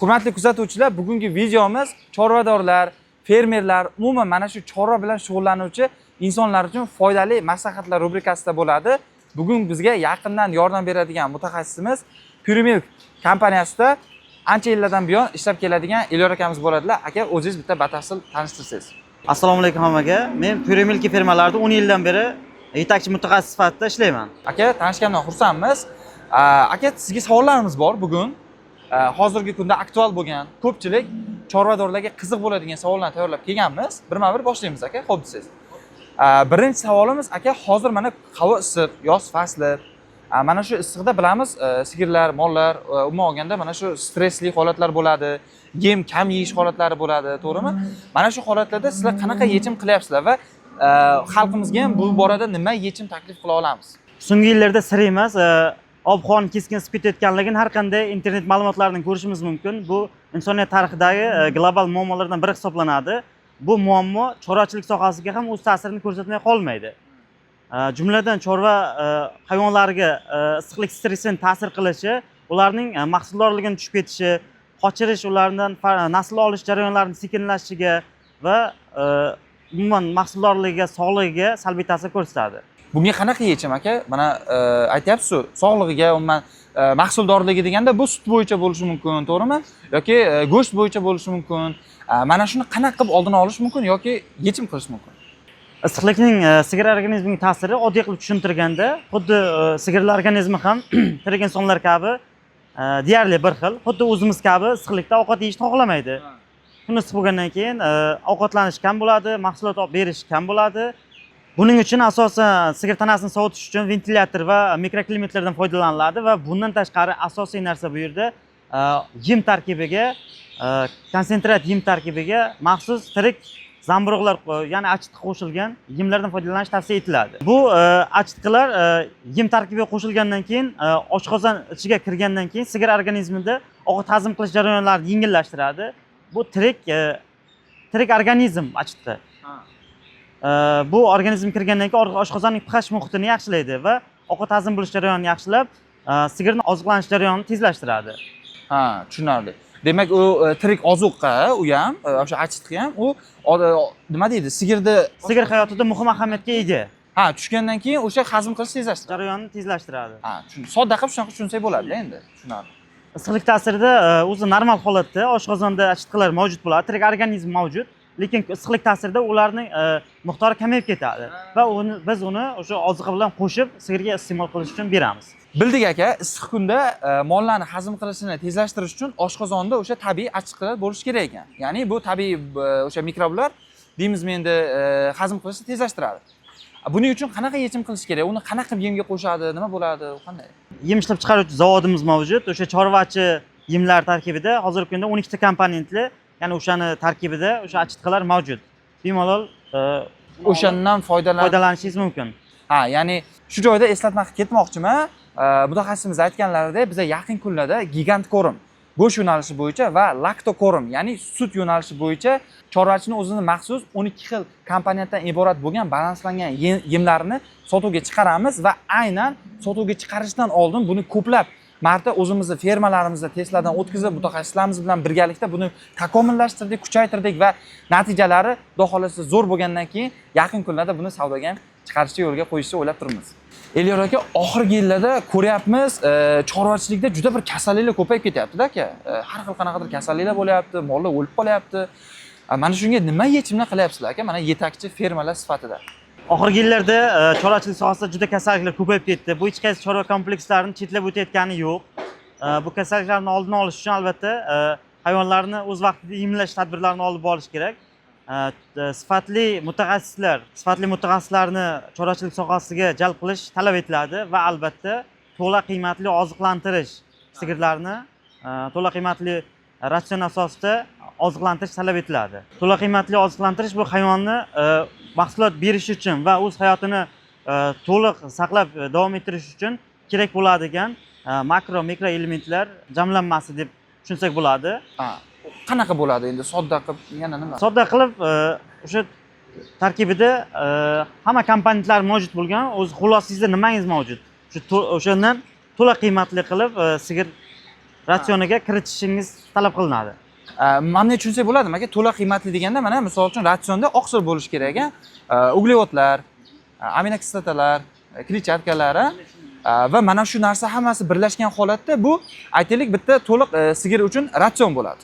Hurmatli kuzatuvchilar, bugungi videomiz chorvadorlar, fermerlar, umuman mana shu chorva bilan shug'ullanuvchi insonlar uchun foydali maslahatlar rubrikasida bo'ladi. Bugun bizga yaqindan yordam beradigan mutaxassisimiz Pyrimilk kompaniyasida ancha yillardan buyon ishlab keladigan Elyor akamiz bo'ladilar. Aka, o'zingiz bitta batafsil tanishtirsangiz. Assalomu alaykum hammaga. Men Pyrimilk fermalarida 10 yildan beri yetakchi mutaxassis sifatida ishlayman. Aka, tanishgandan xursandmiz. Aka, sizga savollarimiz bor bugun. Hozirgi kunda aktual bo'lgan ko'pchilik chorvadorlarga qiziq bo'ladigan savollarni tayyorlab kelganmiz. Birma-bir boshlaymiz aka, xo'p desiz. Birinchi savolimiz aka, hozir mana havo issiq, yoz fasli. Mana shu issiqda bilamiz, sigirlar, mollar umuman olganda mana shu stressli holatlar bo'ladi, yem kam yeyish holatlari bo'ladi, to'g'rimi? Mana shu holatlarda sizlar qanaqa yechim qilyapsizlar va xalqimizga ham bu borada nima yechim taklif qila olamiz? So'nggi yillarda sir emas, ob-havo keskin isib ketayotganligini har qanday internet ma'lumotlaridan ko'rishimiz mumkin. Bu insoniyat tarixidagi global muammolardan biri hisoblanadi. Bu muammo chorvachilik sohasiga ham o'z ta'sirini ko'rsatmay qolmaydi. Jumladan chorva hayvonlariga issiqlik stressining ta'sir qilishi, ularning mahsuldorligini tushib ketishi, qochirish, ulardan nasl olish jarayonlarining sekinlashishiga va umuman mahsuldorligiga, sog'ligiga salbiy ta'sir ko'rsatadi. Bunga qanaqa yechim aka? Mana aytyapsiz-ku, sog'ligiga, umuman mahsuldorligi deganda bu sut bo'yicha bo'lishi mumkin, to'g'rimi? Yoki go'sht bo'yicha bo'lishi mumkin. Mana shuni qanaqa qilib oldini olish mumkin yoki yechim qilish mumkin? Issiqlikning sigir organizmiga ta'siri oddiy qilib tushuntirganda, xuddi sigirlar organizmi ham tirik insonlar kabi deyarli bir xil. Xuddi o'zimiz kabi issiqlikda ovqat yeyishni xohlamaydi. Kun issiq bo'lgandan keyin ovqatlanish kam bo'ladi, mahsulot olib berish kam bo'ladi. Buning uchun asosan sigir tanasini sovutish uchun ventilyator va mikroklimatlardan foydalaniladi va bundan tashqari asosiy narsa bu yerda yem tarkibiga, konsentrat yem tarkibiga maxsus tirik zamburug'lar, ya'ni achitqi qo'shilgan yemlardan foydalanish tavsiya etiladi. Bu achitqilar yem tarkibiga qo'shilgandan keyin oshqozon ichiga kirgandan keyin sigir organizmida ovqat hazm qilish jarayonlarini yengillashtiradi. Bu tirik organizm achitqi. Bu organizm kirgandan keyin oshqozonning pH muhitini yaxshilaydi va ovqat hazm bo'lish jarayonini yaxshilab, sigirning oziqlanish jarayonini tezlashtiradi. Tushunarli. Demak, u tirik ozuqa, u ham, o'sha achitqi ham, u nima deydi, sigir hayotida muhim ahamiyatga ega. Tushgandan keyin o'sha hazm qilish tezlashtiradi. Jarayonni tezlashtiradi. Sodda qilib shunaqa tushunsak bo'ladi endi. Tushunarli. Issiqlik ta'sirida o'zi normal holatda oshqozonda achitqilar mavjud bo'ladi, tirik organizm mavjud. Lekin issiqlik ta'sirida ularning miqdori kamayib ketadi va biz uni o'sha oziqa bilan qo'shib sigirga iste'mol qilish uchun beramiz. Bildik aka, issiq kunda mollarni hazm qilishini tezlashtirish uchun oshqozonda o'sha tabiiy achitqilar bo'lishi kerak ekan. Ya'ni bu tabiiy o'sha mikroblar deymizmi endi hazm qilishni tezlashtiradi. Buning uchun qanaqa yechim qilish kerak? Uni qanaqa yemga qo'shadi, nima bo'ladi, qanday? Yem ishlab chiqaruvchi zavodimiz mavjud. O'sha chorvachi yemlar tarkibida hozirgi kunda 12 ta komponentli, ya'ni o'shani tarkibida o'sha achitqilar mavjud. Bemalol o'shandan foydalanishingiz mumkin. Ya'ni shu joyda eslatma qilib ketmoqchiman. Mutaxassisimiz aytganlaridek, biz yaqin kunlarda gigant korum, go'sht yo'nalishi bo'yicha va lakto korum, ya'ni sut yo'nalishi bo'yicha chorvachining o'zini maxsus 12 xil komponentdan iborat bo'lgan balanslangan yemlarni sotuvga chiqaramiz va aynan sotuvga chiqarishdan oldin buni ko'plab marta o'zimizni fermalarimizda testlardan o'tkazib, mutaxassislarimiz bilan birgalikda buni takomillashtirdik, kuchaytirdik va natijalari xudo xolasa zo'r bo'lgandan keyin yaqin kunlarda buni savdoga ham chiqarishni yo'lga qo'yishni o'ylab turibmiz. Elyor aka, oxirgi yillarda ko'ryapmiz, chorvachilikda juda bir kasalliklar ko'payib ketyapti-da aka. Har xil qanaqadir kasalliklar bo'lyapti, mollar o'lib qolyapti. Mana shunga nima yechimlar qilyapsizlar aka? Mana yetakchi fermalar sifatida. Oxirgi yillarda chorvachilik sohasida juda kasalliklar ko'payib ketdi. Bu hech qaysi chorva komplekslarini chetlab o'tayotgani yo'q. Bu kasalliklarni oldini olish uchun albatta hayvonlarni o'z vaqtida emlash tadbirlarini olib borish kerak. Sifatli mutaxassislarni chorvachilik sohasiga jalb qilish talab etiladi va albatta to'la qiymatli oziqlantirish, sigirlarni to'la qiymatli ratsion asosida oziqlantirish talab etiladi. To'la qiymatli oziqlantirish bu hayvonni mahsulot berish uchun va o'z hayotini to'liq saqlab davom ettirish uchun kerak bo'ladigan mikro elementlar jamlanmasi deb tushunsak bo'ladi. Qanaqa bo'ladi endi sodda qilib, yana nima? Sodda qilib o'sha tarkibida hamma komponentlar mavjud bo'lgan, o'z xulosangizda nimangiz mavjud? O'shandan to'la qiymatli qilib sigir ratsioniga kiritishingiz talab qilinadi. Mana tushunsak bo'ladimi aka? To'la qiymatli deganda mana misol uchun ratsionda oqsil bo'lishi kerak ekan. Uglevodlar, aminokislotalar, kletchatkalar va mana shu narsa hammasi birlashgan holatda bu aytaylik bitta to'liq sigir uchun ratsion bo'ladi.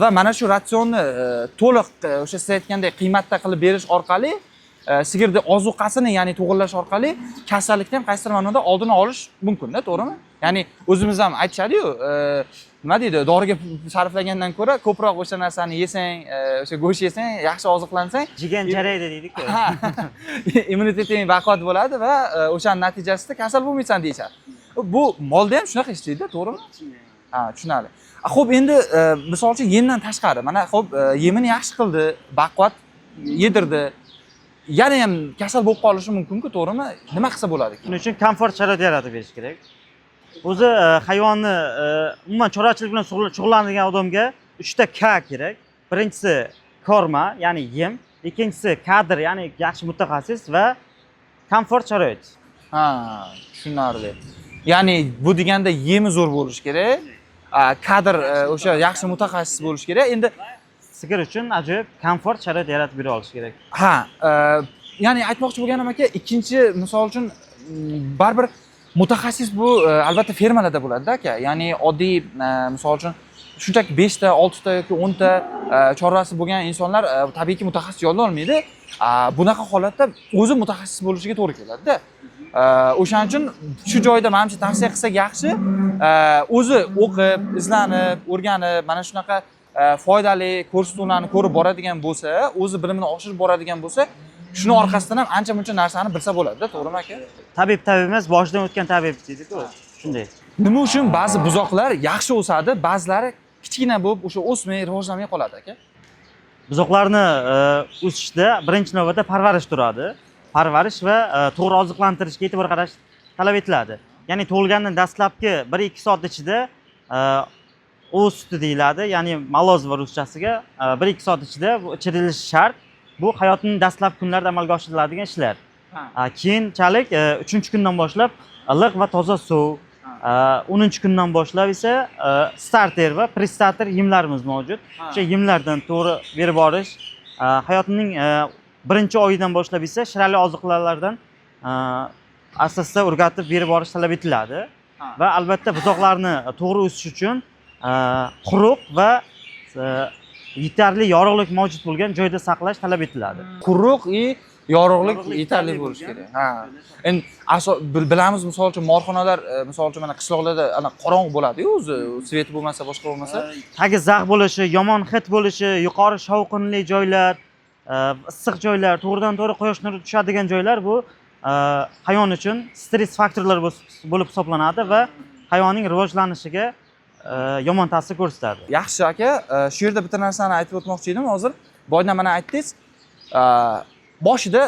Va mana shu ratsionni to'liq o'sha siz aytgandek qiymatda qilib berish orqali sigirni ozuqasini, ya'ni to'g'irlash orqali kasallikni ham qaysidir ma'noda oldini olish mumkin-da, to'g'rimi? Ya'ni o'zimiz ham aytishadi-yu, nima deydi, doriga sarflagandan ko'ra ko'proq o'sha narsani yesang, o'sha go'sht yesang, yaxshi oziqlansang, Jigan jaraydi deydi-ku. immuniteting baquvvat bo'ladi va o'shaning natijasida kasal bo'lmaysan deyishadi. Bu molda ham shunaqa ishlaydi, to'g'rimi? Tushunarli. Xo'p, endi misol uchun yemdan tashqari, mana xo'p, yemini yaxshi qildi, baquvvat yedirdi. Yana ham kasal bo'lib qolishi mumkin-ku, to'g'rimi? Nima qilsa bo'ladi? Shuning uchun komfort sharoit yaratib berish kerak. O'zi hayvonni umuman chorvachilik bilan shug'ullanadigan odamga 3 ta K kerak. Birinchisi korma, ya'ni yem, ikkinchisi kadr, ya'ni yaxshi mutaxassis va komfort sharoit. Tushunarli. Ya'ni bu deganda yemi zo'r bo'lishi kerak, kadr o'sha yaxshi mutaxassis bo'lishi kerak. Endi sigir uchun ajoyib komfort sharoit yaratib bera olish kerak. Ya'ni aytmoqchi bo'lganim aka, ikkinchi misol uchun baribir mutaxassis bu albatta fermalarda bo'ladi-da aka. Ya'ni oddiy misol uchun shunchaki 5 ta, 6 ta yoki 10 ta chorvasi bo'lgan insonlar tabiiyki mutaxassis yolla olmaydi. Bunaqa holatda o'zi mutaxassis bo'lishiga to'g'ri keladi-da. O'shaning uchun shu joyda menimcha tavsiya qilsak yaxshi, o'zi o'qib, izlanib, o'rganib, mana shunaqa foydali ko'rsatuvlarni ko'rib boradigan bo'lsa, o'zi bilimini oshirib boradigan bo'lsa, shuni orqasidan ham ancha-muncha narsani bilsa bo'ladi-da, to'g'rimi aka? Tabib emas, boshidan o'tgan tabib deydi-ku. Shunday. Nima uchun ba'zi buzoqlar yaxshi o'sadi, ba'zilari kichkina bo'lib o'sha o'smay, rivojlanmay qoladi aka? Buzoqlarni o'sishda birinchi navbatda parvarish turadi. Parvarish va to'g'ri oziqlantirishga e'tibor qarash talab etiladi. Ya'ni tug'ilgandan dastlabki 1-2 soat ichida o'z suti deyiladi, ya'ni maloz va ruschasiga 1-2 soat ichida bu ichirilishi shart. Bu hayotning dastlabki kunlarida amalga oshiriladigan ishlar. Keyinchalik 3-kundan boshlab iliq va toza suv, 10-kundan boshlab esa starter va prestarter yemlarimiz mavjud. O'sha yemlardan to'g'ri berib borish, hayotining birinchi oyidan boshlab esa shirali oziqlardan asosda o'rgatib berib borish talab etiladi. Va albatta buzoqlarni to'g'ri o'sish uchun quruq va yetarli yorug'lik mavjud bo'lgan joyda saqlash talab etiladi. Quruq yorug'lik yetarli bo'lishi kerak. Endi bilamiz, misol uchun morxonalar, misol uchun mana qishloqlarda ana qorong'u bo'ladi-yu, o'zi svet bo'lmasa, boshqa bo'lmasa, tagi zax bo'lishi, yomon hid bo'lishi, yuqori shovqinli joylar, issiq joylar, to'g'ridan-to'g'ri quyosh nuri tushadigan joylar bu hayvon uchun stress faktorlar bo'lib hisoblanadi va hayvonning rivojlanishiga yomon ta'sir ko'rsatadi. Yaxshi aka, shu yerda bitta narsani aytib o'tmoqchi edim. Hozir boydan mana aytdingiz, boshida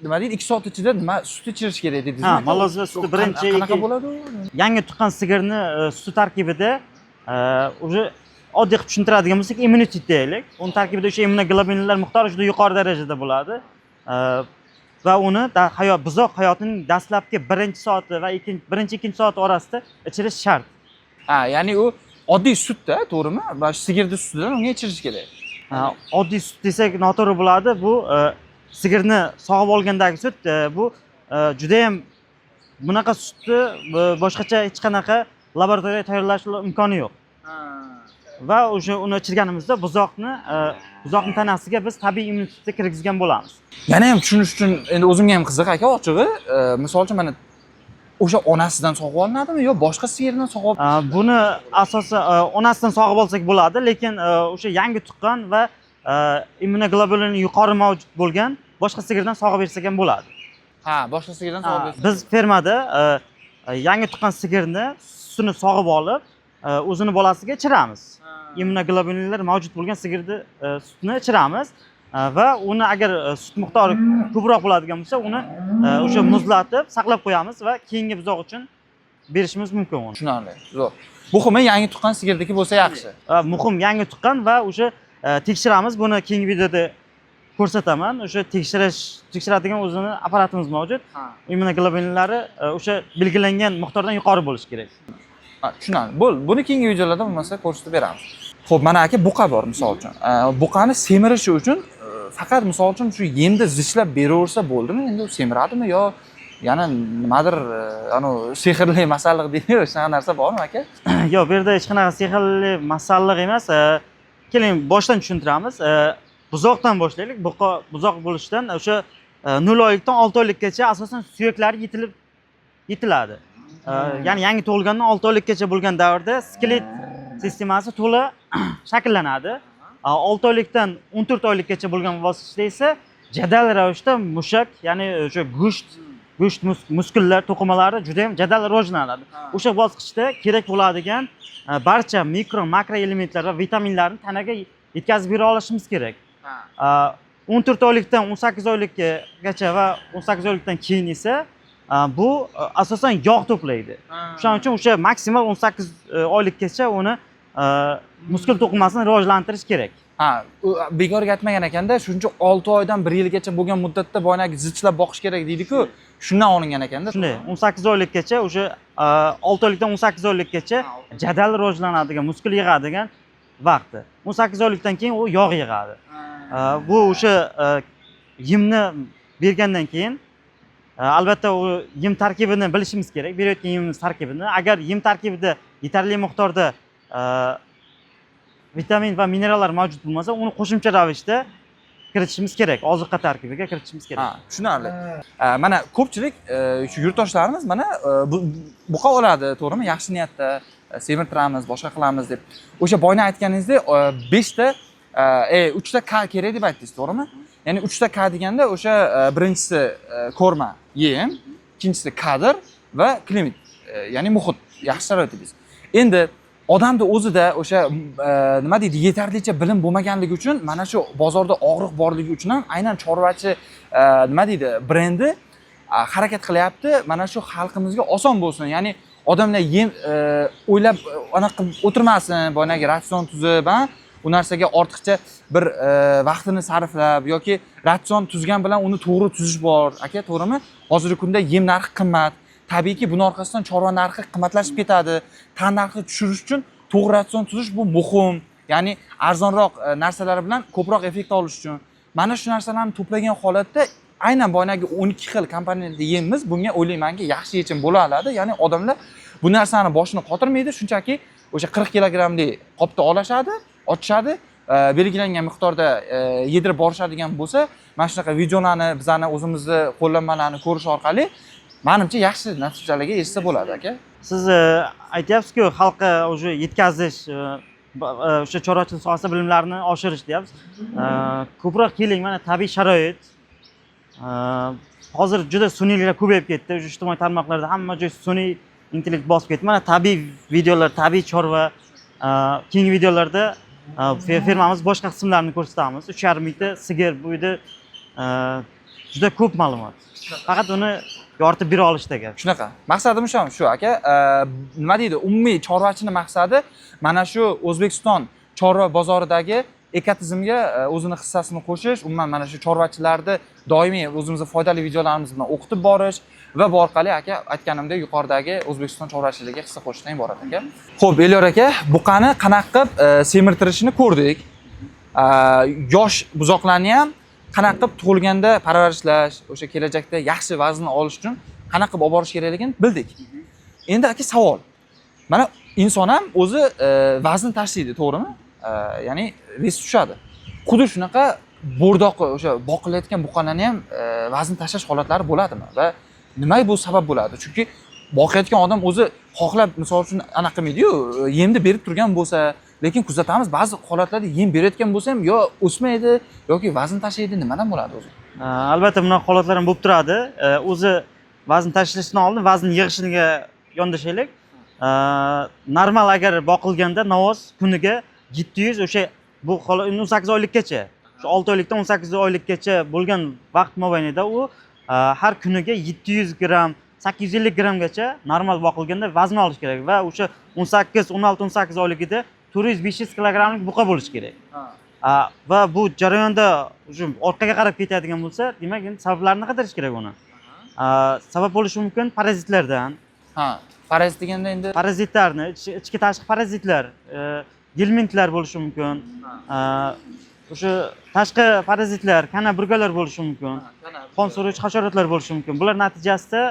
nima deydi, 2 soat ichida nima sut ichirish kerak dedingiz. Maloz va suti birinchi. Qanaqa bo'ladi u? Yangi tuqqan sigirni suti tarkibida o'zi oddiy qilib tushuntiradigan bo'lsak, immunitet deylik. Uni tarkibida o'sha immunoglobulinlar miqdori juda yuqori darajada bo'ladi. Va uni buzoq hayotining dastlabki 1-soati va 1-2 soat orasida ichirish shart. Ya'ni u oddiy sut-da, to'g'rimi? Va sigirning sutidan unga ichirish kerak. Oddiy sut desak noto'g'ri bo'ladi. Bu sigirni sog'ib olgandagi sut, bu juda ham bunaqa sutni boshqacha hech qanaqa laboratoriyaga tayyorlash imkoni yo'q. Va o'sha uni ichirganimizda buzoqning tanasiga biz tabiiy immunitetni kirgizgan bo'lamiz. Yana ham tushunish uchun endi o'zimga ham qiziq aka, ochig'i, misol uchun mana o'sha onasidan sog'ib olinadimi yo boshqa sigirdan sog'ib? Buni asosan onasidan sog'ib olsak bo'ladi, lekin o'sha yangi tuqqan va immunoglobulini yuqori mavjud bo'lgan boshqa sigirdan sog'ib bersak ham bo'ladi. Boshqa sigirdan sog'ib bersak. Biz fermada yangi tuqqan sigirni sutini sog'ib olib, o'zini bolasiga ichiramiz. Immunoglobulinlar mavjud bo'lgan sigirni sutini ichiramiz va uni agar sut miqdori ko'proq bo'ladigan bo'lsa, uni o'sha muzlatib saqlab qo'yamiz va keyingi buzoq uchun berishimiz mumkin uni. Tushunarli. Zo'r. Muhimi yangi tuqqan sigirdiki bo'lsa yaxshi. Muhim yangi tuqqan va o'sha tekshiramiz. Buni keyingi videoda ko'rsataman. O'sha tekshiradigan o'zini apparatimiz mavjud. Immunoglobulinlari o'sha belgilangan miqdordan yuqori bo'lishi kerak. Ha, tushunadi. Buni keyingi videolarda bo'lmasa ko'rsatib beramiz. Xo'p, mana aka buqa bor misol uchun. Buqani semirishi uchun faqat misol uchun shu yemni zichlab beraversa bo'ldimi? Endi u semiradimi yo yana nimadir sehrli masalliq deydi, shunaqa narsa bormi aka? Yo'q, bu yerda hech qanaqa sehrli masalliq emas. Keling, boshdan tushuntiramiz. Buzoqdan boshlaylik. Buzoq bo'lishidan o'sha 0 oylikdan 6 oylikgacha asosan suyaklari yetiladi. Ya'ni yangi tug'ilgandan 6 oylikgacha bo'lgan davrda skelet sistemasi to'la shakllanadi. 6 oylikdan 14 oylikgacha bo'lgan bosqichda esa jadal ravishda mushak, ya'ni o'sha go'sht muskullar to'qimalari juda ham jadal rivojlanadi. O'sha bosqichda kerak bo'ladigan barcha mikro, makro elementlar va vitaminlarni tanaga yetkazib bera olishimiz kerak. 14 oylikdan 18 oylikgacha va 18 oylikdan keyin esa bu asosan yog' to'playdi. Shuning uchun o'sha maksimal 18 oylikgacha uni muskul to'qimasini rivojlantirish kerak. Ha, bekorga aytmagan ekanda, shuncha 6 oydan 1 yilgacha bo'lgan muddatda boyagi zichlab boqish kerak deydi-ku, shundan olingan ekanda. Shunday, 18 oylikgacha o'sha 6 oylikdan 18 oylikgacha jadal rivojlanadigan, muskul yig'adigan vaqti. 18 oylikdan keyin u yog' yig'adi. Bu o'sha yemni bergandan keyin albatta u yem tarkibini bilishimiz kerak. Berayotgan yemimiz tarkibini. Agar yem tarkibida yetarli miqdorda vitamin va minerallar mavjud bo'lmasa, uni qo'shimcha ravishda kiritishimiz kerak. Oziqa tarkibiga kiritishimiz kerak. Ha, tushunarli. Mana ko'pchilik shu yurtdoshlarimiz mana buqa oladi, to'g'rimi? Yaxshi niyatda semirtiramiz, boshqa qilamiz deb. O'sha boyna aytganingizdek 5 ta 3 ta K kerak deb aytdingiz, to'g'rimi? Ya'ni 3 ta K deganda o'sha birinchisi ko'rma, yem, ikkinchisi kadr va klimat, ya'ni muhit, yaxshi sharoitingiz. Endi odamda o'zida o'sha nima deydi, yetarlicha bilim bo'lmaganligi uchun mana shu bozorda og'riq borligi uchun ham aynan chorvachi nima deydi, brendi harakat qilyapti, mana shu xalqimizga oson bo'lsin. Ya'ni odamlar yem o'ylab anaqa qilib o'tirmasin, boyagi ratsion tuzib, u narsaga ortiqcha bir vaqtini sarflab yoki ratsion tuzgan bilan uni to'g'ri tuzish bor. Aka, to'g'rimi? Hozirgi kunda yem narxi qimmat. Tabiiyki, buning orqasidan chorva narxi qimmatlashib ketadi. Tan narxini tushirish uchun to'g'ri ratsion tuzish bu muhim. Ya'ni arzonroq narsalar bilan ko'proq effekt olish uchun. Mana shu narsalarni to'plagan holatda aynan boyagi 12 xil komponentli yemimiz bunga o'ylaymanki yaxshi yechim bo'la oladi. Ya'ni odamlar bu narsani boshini qotirmaydi, shunchaki o'sha 40 kilogrammli qopda olashadi, ochishadi, belgilangan miqdorda yedirib borishadigan bo'lsa, mana shunaqa videolarni, bizani o'zimizni qo'llanmalarni ko'rish orqali menimcha yaxshi natijalarga erishsa bo'ladi, aka. Siz aytyapsiz-ku, xalqqa o'sha yetkazish, o'sha chorvachilik sohasida bilimlarini oshirish deyapsiz. Ko'proq keling, mana tabiiy sharoit. Hozir juda sun'iyliklar ko'payib ketdi. O'sha ijtimoiy tarmoqlarda hamma joy sun'iy intellekt bosib ketdi. Mana tabiiy videolar, tabiiy chorva. Keyingi videolarda fermamiz boshqa qismlarini ko'rsatamiz. 3,5 mingta sigir, bu yerda juda ko'p ma'lumot. Faqat uni yoritib bera olishda gap. Shunaqa. Maqsadim shu aka. Nima deydi? Umumiy chorvachini maqsadi mana shu O'zbekiston chorva bozoridagi ekotizimga o'zini hissasini qo'shish, umuman mana shu chorvachilarni doimiy o'zimizning foydali videolarimiz bilan o'qitib borish va bu orqali aka aytganimdek yuqoridagi O'zbekiston chorvachiligiga hissa qo'shishdan iborat aka. Xo'p, Elyor aka, buqani qanaqa qilib semirtirishini ko'rdik. Yosh buzoqlarni ham qanaqa qilib tug'ilganda parvarishlash, o'sha kelajakda yaxshi vazn olish uchun qanaqa qilib olib borish kerakligini bildik. Endi aka savol. Mana inson ham o'zi vazn tashlaydi, to'g'rimi? Ya'ni vес tushadi. Xuddi shunaqa bo'rdoqi o'sha boqilayotgan buqalarni ham vazn tashlash holatlari bo'ladimi? Va nimaga bu sabab bo'ladi? Chunki boqayotgan odam o'zi xohlab, misol uchun anaqa qilmaydi-yu, yemni berib turgan bo'lsa, lekin kuzatamiz ba'zi holatlarda yem berayotgan bo'lsa ham yo o'smaydi yoki vazn tashlaydi, nimadan bo'ladi o'zi? Albatta bunaqa holatlar ham bo'lib turadi. O'zi vazn tashlashdan oldin vazn yig'ishiga yondashaylik. Normal agar boqilganda navoz kuniga 700 o'sha bu 18 oylikgacha, shu 6 oylikdan 18 oylikgacha bo'lgan vaqt mobaynida u har kuniga 700 gram, 850 gramgacha normal boqilganda vazn olish kerak va o'sha 18, 16, 18 oyligida 400-500 kilogramlik buqa bo'lishi kerak. Va bu jarayonda o'sha orqaga qarab ketadigan bo'lsa, demak endi sabablarini qidirish kerak uni. Sabab bo'lishi mumkin parazitlardan. Ha, Parazit deganda endi Parazitlarni, ichki tashqi parazitlar, gelmintlar bo'lishi mumkin. O'sha tashqi parazitlar, kana burgalar bo'lishi mumkin. Qon so'rovchi hasharotlar bo'lishi mumkin. Bular natijasida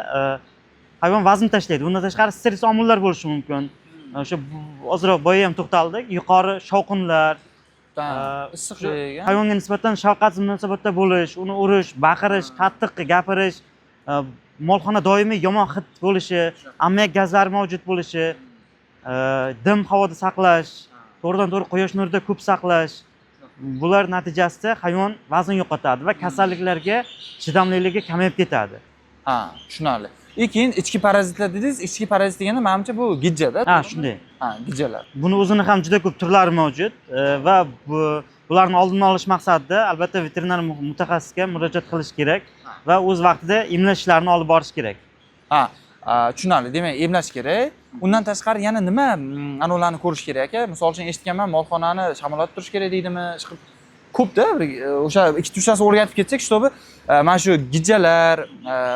hayvon vazn tashlaydi. Bundan tashqari stress omillar bo'lishi mumkin. O'sha ozroq boya ham to'xtaldik. Yuqori shovqinlar, issiqlik, hayvonga nisbatan shafqatsiz munosabatda bo'lish, uni urish, baqirish, qattiq gapirish, molxona doimiy yomon hid bo'lishi, ammiak gazlari mavjud bo'lishi, dim havoda saqlash, to'g'ridan-to'g'ri quyosh nurida ko'p saqlash. Bular natijasida hayvon vazn yo'qotadi va kasalliklarga chidamliligi kamayib ketadi. Ha, tushunarli. Keyin ichki parazitlar dedingiz. Ichki parazit deganda menimcha bu gijjada. Ha, shunday. Ha, gijjalar. Buni o'zini ham juda ko'p turlari mavjud va bularni oldini olish maqsadida albatta veterinar mutaxassisga murojaat qilish kerak va o'z vaqtida emlash ishlarini olib borish kerak. Ha, tushunarli. Demak, emlash kerak. Undan tashqari yana nima anavilarni ko'rish kerak aka? Misol uchun eshitganman, molxonani shamollatib turish kerak deydimi? Ko'pda o'sha ikkita uchtasi o'rgatib ketsak, shtobi mana shu gijjalar,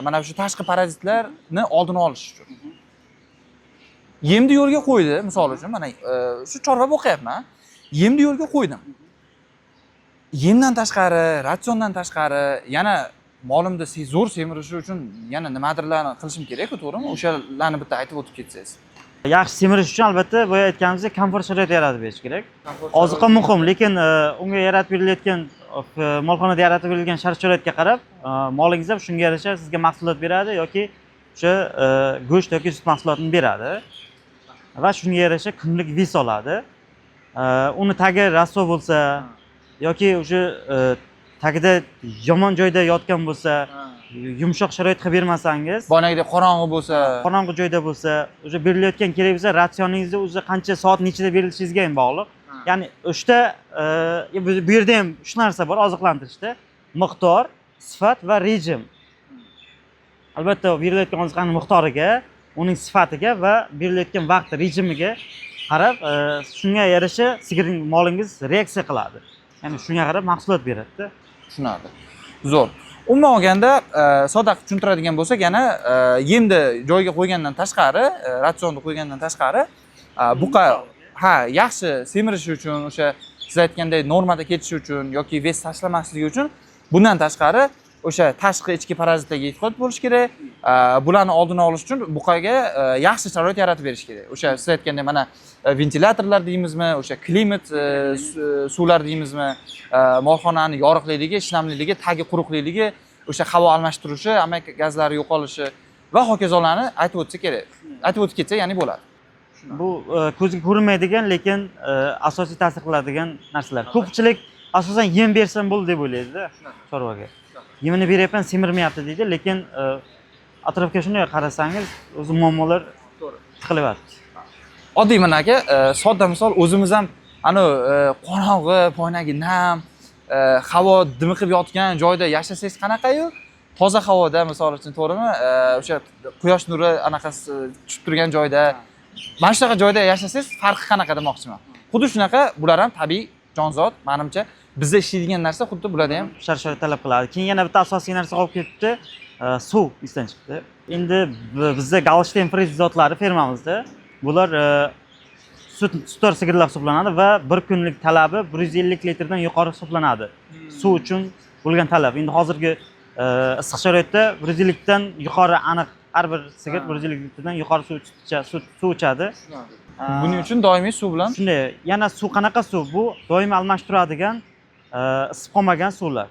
mana shu tashqi parazitlarni oldini olish uchun. Yemni yo'lga qo'ydi, misol uchun mana shu chorva boqyapman. Yemni yo'lga qo'ydim. Yemdan tashqari, ratsiondan tashqari yana molimni zo'r semirishi uchun yana nimadirlarni qilishim kerak-ku, to'g'rimi? O'shalarni bitta aytib o'tib ketsangiz. Yaxshi semirish uchun albatta boya aytganimizdek komfort sharoit yaratib berish kerak. Oziqa muhim, lekin unga yaratib berilayotgan molxonada yaratib berilgan shart-sharoitga qarab, molingiz ham shunga yarasha sizga mahsulot beradi yoki o'sha go'sht yoki sut mahsulotini beradi va shunga yarasha kunlik vis oladi. Uni tagi rasvo bo'lsa yoki o'sha tagida yomon joyda yotgan bo'lsa, yumshoq sharoit qilib bermasangiz, Boyagidek qorong'i bo'lsa, qorong'i joyda bo'lsa, o'sha berilayotgan kerak bo'lsa, ratsioningizni o'zi qancha soat nechida berilishingizga ham bog'liq. Ya'ni o'shda bu yerda ham uch narsa bor oziqlantirishda: miqdor, sifat va rejim. Albatta berilayotgan oziqaning miqdoriga, uning sifatiga va berilayotgan vaqt rejimiga qarab, shunga yarasha sigirning molingiz reaksiya qiladi. Ya'ni shunga qarab mahsulot beradi-da. Tushunarli. Zo'r. Umuman olganda, sodda tushuntiradigan bo'lsak, yana yemni joyiga qo'ygandan tashqari, ratsionda qo'ygandan tashqari, buqa yaxshi semirishi uchun, o'sha siz aytgandek normada ketishi uchun yoki ves tashlamasligi uchun bundan tashqari o'sha tashqi ichki parazitlarga e'tibor bo'lish kerak. Bularni oldini olish uchun buqaga yaxshi sharoit yaratib berish kerak. O'sha siz aytgandek mana ventilyatorlar deymizmi, o'sha klimat suvlar deymizmi, molxonani yorug'ligi, shinamligi, tagi quruqligi, o'sha havo almashtirishi, ammiak gazlari yo'qolishi va hokazolarni aytib o'tsa kerak. Aytib o'tib ketsa, ya'ni bo'ladi. Bu ko'zga ko'rinmaydigan, lekin asosiy ta'sir qiladigan narsalar. Ko'pchilik asosan yem bersam bo'ldi deb o'ylaydi-da chorvaga. Yemini beryapman, semirmayapti deydi, lekin atrofga shunday qarasangiz, o'zi muammolar chiqilyapti. Oddiy mana aka, sodda misol o'zimiz ham ana qorong'i, poynagi nam, havo dimiqib yotgan joyda yashasangiz qanaqayu? Toza havoda, misol uchun, to'g'rimi? O'sha quyosh nuri anaqasi tushib turgan joyda, mana shunaqa joyda yashasangiz farqi qanaqa demoqchiman. Xuddi shunaqa bular ham tabiiy jonzot, menimcha bizda ishlaydigan narsa xuddi bularda ham shart-sharoit talab qiladi. Keyin yana bitta asosiy narsa qolib ketibdi, suv esdan chiqdi. Endi bizda Golshtayn friz zotlari fermamizda. Bular sutdor sigirlar hisoblanadi va bir kunlik talabi 150 litrdan yuqori hisoblanadi. Suv uchun bo'lgan talab. Endi hozirgi issiq sharoitda 150 dan yuqori aniq har bir sigir 150 litrdan yuqori suv ichadi. Buning uchun doimiy suv bilan shunday. Yana suv qanaqa suv? Bu doimiy almashtiradigan isib qolmagan suvlar.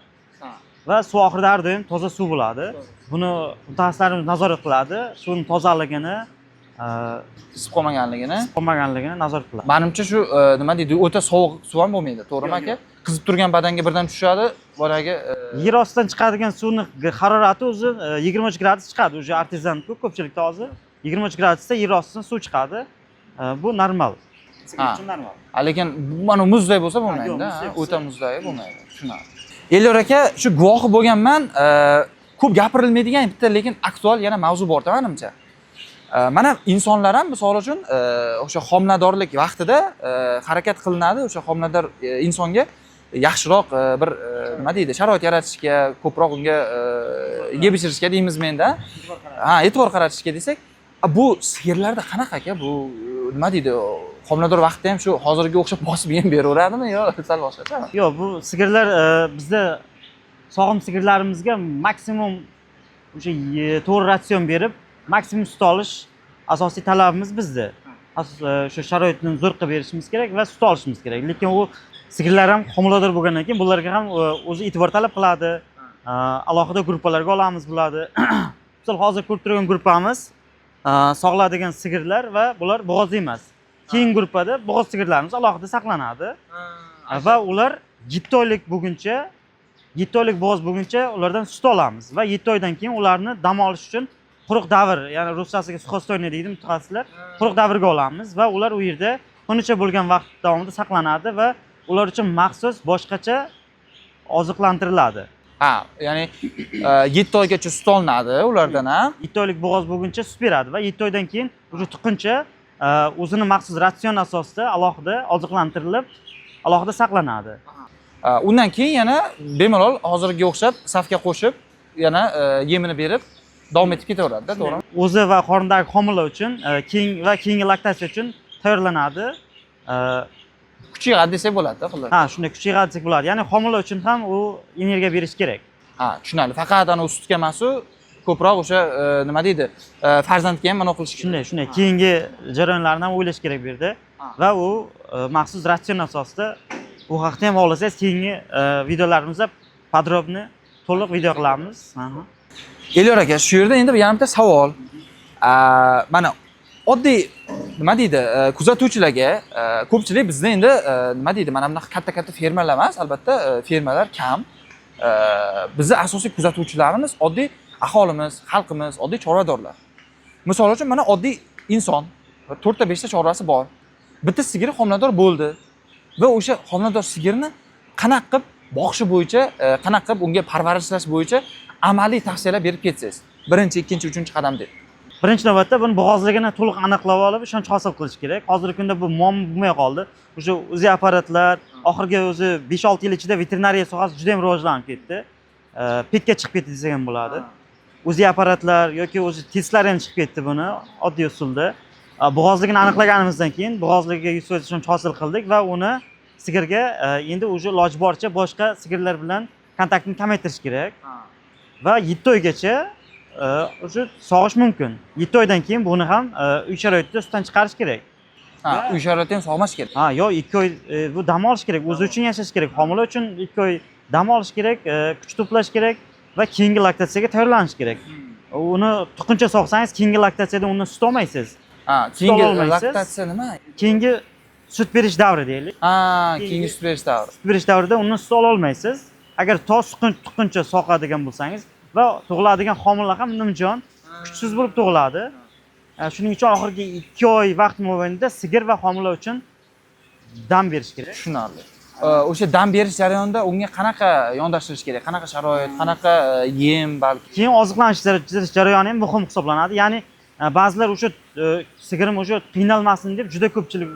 Va suv oxirida har doim toza suv bo'ladi. Buni mutaxassislarimiz nazorat qiladi. Suvning tozaligini, isib qolmaganligini nazorat qiladi. Menimcha shu nima deydi, o'ta sovuq suv ham bo'lmaydi, to'g'rimi aka? Qizib turgan badanga birdan tushadi, boyagi yer ostidan chiqadigan suvning harorati o'zi 23 gradus chiqadi. O'sha artezan-ku ko'pchilikda hozir 23 gradusda yer ostidan suv chiqadi. Bu normal. Sigir uchun normal. Lekin mana muzday bo'lsa bo'lmaydi-da, o'ta muzday bo'lmaydi. Tushunarli. Elyor aka, shu guvohi bo'lganman, ko'p gapirilmaydigan bitta lekin aktual yana mavzu bor-da menimcha. Mana insonlar ham misol uchun o'sha homiladorlik vaqtida harakat qilinadi, o'sha homilador insonga yaxshiroq bir nima deydi, sharoit yaratishga, ko'proq unga yeb ichirishga deymizmi endi? E'tibor qaratishga desak, Bu sigirlarda qanaqa aka? Bu nima deydi? Homilador vaqtda ham shu hozirgi o'xshab bosib yem beraveradimi yo sal boshqachami? Yo'q, bu sigirlar bizda sog'im sigirlarimizga maksimum o'sha to'g'ri ratsion berib, maksimum sut olish asosiy talabimiz bizda. Shu sharoitni zo'r qilib berishimiz kerak va sut olishimiz kerak. Lekin u sigirlar ham homilador bo'lgandan keyin bularga ham o'zi e'tibor talab qiladi. Alohida gruppalarga olamiz bo'ladi. Misol hozir ko'rib turgan gruppamiz sog'iladigan sigirlar va bular bo'g'ozli emas. Keyingi gruppada bo'g'oz sigirlarimiz alohida saqlanadi. Va ular 7 oylik bo'lguncha 7 oylik bo'g'oz bo'lguncha ulardan sut olamiz va 7 oydan keyin ularni dam olish uchun quruq davr, ya'ni ruschasiga suxostoyniy deydi mutaxassislar, quruq davrga olamiz va ular u yerda kun necha bo'lgan vaqt davomida saqlanadi va ular uchun maxsus boshqacha oziqlantiriladi. Ha, ya'ni 7 oygacha sut olinadi ulardan ham. 7 oylik bo'g'oz bo'lguncha sut beradi va 7 oydan keyin o'sha tuqquncha o'zini maxsus ratsion asosida alohida oziqlantirilib, alohida saqlanadi. Undan keyin yana bemalol hozirgiga o'xshab safga qo'shib, yana yemini berib davom etib ketaveradi-da, to'g'rimi? O'zi va qorindagi homila uchun keyingi laktatsiya uchun tayyorlanadi. Kuchaygan desak bo'ladi-da, xullas. Ha, shunday kuchaygan desak bo'ladi. Ya'ni homila uchun ham u energiya berish kerak. Ha, tushunarli. Faqat ana sutga emas, ko'proq o'sha nima deydi, farzandga ham mana qilish shunday. Keyingi jarayonlarni ham o'ylash kerak bu yerda va u maxsus ratsion asosida. Bu haqda ham xohlasangiz keyingi videolarimizda podrobni to'liq video qilamiz. Elyor aka, shu yerda endi yana bitta savol. Mana oddiy nima deydi, kuzatuvchilarga ko'pchilik bizda endi nima deydi, mana bunaqa katta fermalar emas, albatta fermalar kam. Bizning asosiy kuzatuvchilarimiz oddiy aholimiz, xalqimiz, oddiy chorvadorlar. Misol uchun mana oddiy inson 4 ta 5 ta chorvasi bor. Bitta sigiri homilador bo'ldi va o'sha homilador sigirni qanaqa qilib boqish bo'yicha, qanaqa qilib unga parvarishlash bo'yicha amaliy tavsiyalar berib ketsangiz. Birinchi, ikkinchi, uchinchi qadam deb. Birinchi navbatda buni bo'g'ozligini to'liq aniqlab olib, ishonch hosil qilish kerak. Hozirgi kunda bu muammo bo'lmay qoldi. O'sha UZI apparatlar oxirgi o'zi 5-6 yil ichida veterinariya sohasi juda ham rivojlanib ketdi. Pikka chiqib ketdi desak ham bo'ladi. UZI apparatlar yoki o'zi testlar ham chiqib ketdi buni oddiy usulda. Bo'g'ozligini aniqlaganimizdan keyin bo'g'ozligiga 100% ishonch hosil qildik va uni sigirga endi o'sha iloji boricha boshqa sigirlar bilan kontaktni kamaytirish kerak. Va 7 oygacha o'sha sog'ish mumkin. 7 oydan keyin buni ham uy sharoitida sutdan chiqarish kerak. Ha, uy sharoitida ham sog'mash kerak. Ha, yo 2 oy bu dam olish kerak, o'zi uchun yashash kerak. Homila uchun 2 oy dam olish kerak, kuch to'plash kerak va keyingi laktatsiyaga tayyorlanish kerak. Uni tuqquncha sog'sangiz, keyingi laktatsiyada undan sut olmaysiz. Ha, keyingi laktatsiya nima? Keyingi sut berish davri deylik. Ha, keyingi sut berish davri. Sut berish davrida undan sut ola olmaysiz. Agar tuqquncha soqadigan bo'lsangiz va tug'iladigan homila ham nimjon, kuchsiz bo'lib tug'iladi. Shuning uchun oxirgi 2 oy vaqt mobaynida sigir va homila uchun dam berish kerak. Tushunarli. O'sha dam berish jarayonida unga qanaqa yondashtirish kerak? Qanaqa sharoit, qanaqa yem balki? Keyin oziqlanish jarayoni ham muhim hisoblanadi. Ya'ni ba'zilar o'sha sigirim o'sha qiynalmasin deb juda ko'pchilik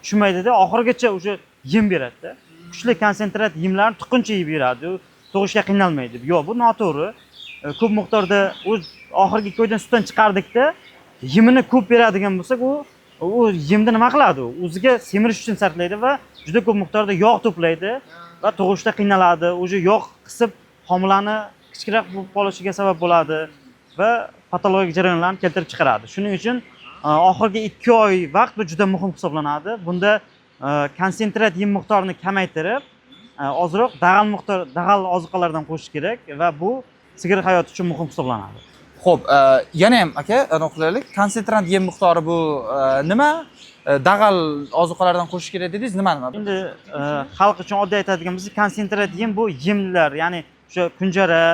tushunmaydi-da, oxirigacha o'sha yem beradi-da. Kuchli konsentrat yemlarni tuqquncha yeb beradi. Tug'ishga qiynalmaydi. Yo'q, bu noto'g'ri. Ko'p miqdorda o'z oxirgi 2 oydan sutdan chiqardikda, yemini ko'p beradigan bo'lsak, u yemni nima qiladi? O'ziga semirish uchun sarflaydi va juda ko'p miqdorda yog' to'playdi va tug'ishda qiynaladi. O'sha yog' qisib homilani kichikroq bo'lib qolishiga sabab bo'ladi va patologik jarayonlarni keltirib chiqaradi. Shuning uchun oxirgi 2 oy vaqt bu juda muhim hisoblanadi. Bunda konsentrat yem miqdorini kamaytirib, ozroq dag'al oziqalardan qo'shish kerak va bu sigir hayoti uchun muhim hisoblanadi. Xo'p, yana ham aka, aniqlaylik. Konsentrat yem miqdori bu nima? Dag'al ozuqalardan qo'shish kerak dedingiz, nima? Endi xalq uchun oddiy aytadigan bo'lsak, konsentrat yem bu yemlar, ya'ni o'sha kunjara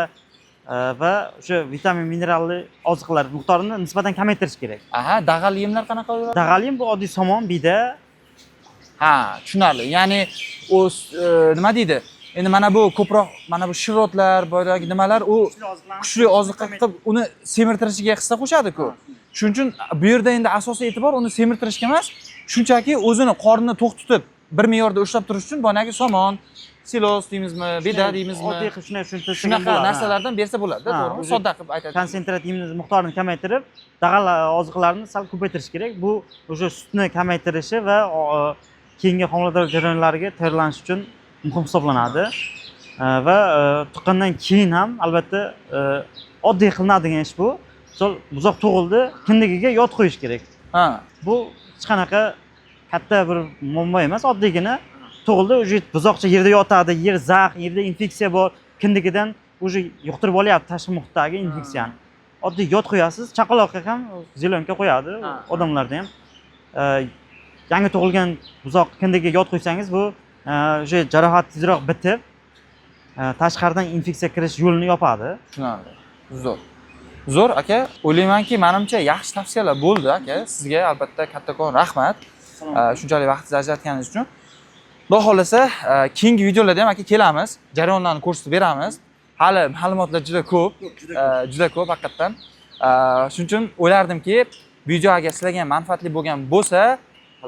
va o'sha vitamin, mineralli oziqalar miqdorini nisbatan kamaytirish kerak. Aha, dag'al yemlar qanaqa bo'ladi? Dag'al yem bu oddiy somon, bida. Ha, tushunarli. Ya'ni u nima deydi? Endi mana bu ko'proq mana bu shirotlar, boydagi nimalar u kuchli oziqa qilib uni semirtirishiga hissa qo'shadi-ku. Shuning uchun bu yerda endi asosiy e'tibor uni semirtirishga emas, shunchaki o'zini qornini to'q tutib bir me'yorda ushlab turish uchun boyagi somon, silos deymizmi, beda deymizmi, Oddiy qilib shunday tushuntirsak shunaqa narsalardan bersa bo'ladi, to'g'rimi? o'zi Sodda qilib aytadi. konsentrat yemimiz miqdorini kamaytirib, dag'al oziqlarni sal ko'paytirish kerak. Bu o'sha sutni kamaytirishi va keyingi homiladorlik jarayonlariga tayyorlanish uchun muhim hisoblanadi. Va tuqqandan keyin ham albatta oddiy qilinadigan ish bu. Misol buzoq tug'ildi, kindigiga yod qo'yish kerak. Ha. Bu hech qanaqa katta bir muammo emas, oddiygina tug'ildi, уже buzoqcha yerda yotadi, yer zax, yerda infeksiya bor, kindigidan уже yuqtirib olyapti tashqi muhitdagi infeksiyani. Oddiy yod qo'yasiz, chaqaloqqa ham zelonka qo'yadi, odamlarda ham. Yangi tug'ilgan buzoq kindigiga yod qo'ysangiz, bu o'sha jarohat tezroq bitib, tashqaridan infeksiya kirish yo'lini yopadi. Tushunarli. Zo'r. Zo'r aka, o'ylaymanki, menimcha yaxshi tavsiyalar bo'ldi aka. Sizga albatta kattakon rahmat. Shunchalik vaqtingizni ajratganingiz uchun. Xudo xolasa, keyingi videolarda ham aka kelamiz, jarayonlarni ko'rsatib beramiz. Hali ma'lumotlar juda ko'p, juda ko'p haqiqatan. Shuning uchun o'ylardimki, video agar sizlarga ham manfaatli bo'lgan bo'lsa,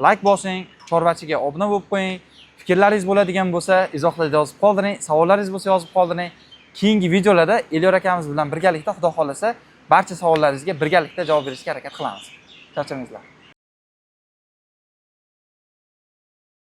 like bosing, chorvachiga obuna bo'lib qo'ying. Fikrlaringiz bo'ladigan bo'lsa, izohlarda yozib qoldiring, savollaringiz bo'lsa yozib qoldiring. Keyingi videolarda Elyor akamiz bilan birgalikda xudo xolasa barcha savollaringizga birgalikda javob berishga harakat qilamiz. Charchamangizlar.